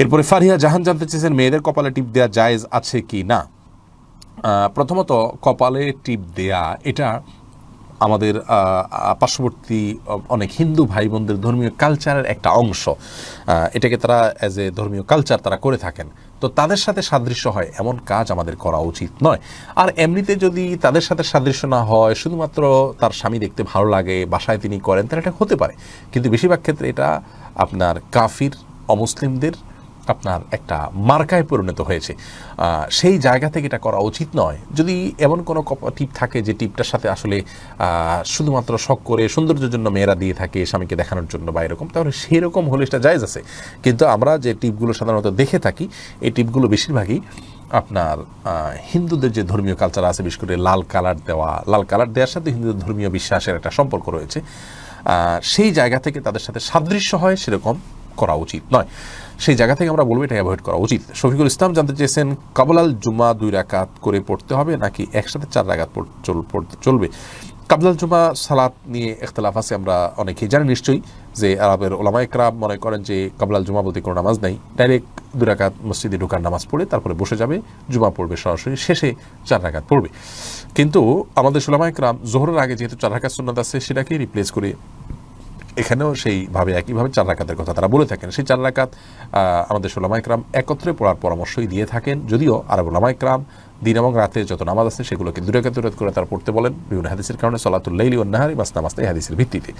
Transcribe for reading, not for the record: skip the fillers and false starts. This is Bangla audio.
এরপরে ফারিয়া জাহান জানতে চেয়েছেন মেয়েদের কপালে টিপ দেওয়া জায়েজ আছে কি না। প্রথমত কপালে টিপ দেয়া এটা আমাদের পার্শ্ববর্তী অনেক হিন্দু ভাই বোনদের ধর্মীয় কালচারের একটা অংশ। এটাকে তারা অ্যাজ এ ধর্মীয় কালচার তারা করে থাকেন। তো তাদের সাথে সাদৃশ্য হয় এমন কাজ আমাদের করা উচিত নয়। আর এমনিতে যদি তাদের সাথে সাদৃশ্য না হয়, শুধুমাত্র তার স্বামী দেখতে ভালো লাগে, বাসায় তিনি করেন, তাহলে এটা হতে পারে। কিন্তু বেশিরভাগ ক্ষেত্রে এটা আপনার কাফির অমুসলিমদের আপনার একটা মার্কায় পরিণত হয়েছে। সেই জায়গা থেকে এটা করা উচিত নয়। যদি এমন কোনো টিপ থাকে যে টিপটার সাথে আসলে শুধুমাত্র শখ করে সৌন্দর্যের জন্য মেয়েরা দিয়ে থাকে স্বামীকে দেখানোর জন্য বা এরকম, তাহলে সেরকম হলে সেটা জায়েজ আছে। কিন্তু আমরা যে টিপগুলো সাধারণত দেখে থাকি, এই টিপগুলো বেশিরভাগই আপনার হিন্দুদের যে ধর্মীয় কালচার আছে, বিশেষ করে লাল কালার দেওয়ার সাথে হিন্দুদের ধর্মীয় বিশ্বাসের একটা সম্পর্ক রয়েছে। সেই জায়গা থেকে তাদের সাথে সাদৃশ্য হয় সেরকম করা উচিত নয়। সেই জায়গা থেকে আমরা বলবো এটা অ্যাভয়েড করা উচিত। শফিকুল ইসলাম জানতে চেয়েছেন কাবলাল জুমা 2 রাকাত করে পড়তে হবে নাকি একসাথে 4 রাকাত পড়তে চলবে। কাবলাল জুমা সালাত নিয়ে ইখতিলাফ আছে, আমরা অনেকেই জানি নিশ্চয়ই যে আরবের ওলামায়ে কেরাম মনে করেন যে কাবলাল জুমা বলতে কোনো নামাজ নাই, ডাইরেক্ট 2 রাকাত মসজিদে ঢোকার নামাজ পড়ে তারপরে বসে যাবে, জুমা পড়বে সরাসরি, শেষে 4 রাকাত পড়বে। কিন্তু আমাদের ওলামায়ে কেরাম জোহরের আগে যেহেতু 4 রাকাত সুন্নাত আছে সেটাকে রিপ্লেস করে এখানেও সেইভাবে একইভাবে 4 রাকাতের কথা তারা বলে থাকেন। সেই 4 রাকাত আমাদের ওলামায়ে কেরাম একত্রে পড়ার পরামর্শই দিয়ে থাকেন, যদিও আরব ওলামায়ে কেরাম দিন এবং রাতে যত নামাজ আছে সেগুলোকে 2 রাকাত করে তারা পড়তে বলেন বিভিন্ন হাদিসের কারণে, সলাতুল লাইলি ওয়ান নাহারি মাসনা মাসনা এই হাদিসের ভিত্তিতে।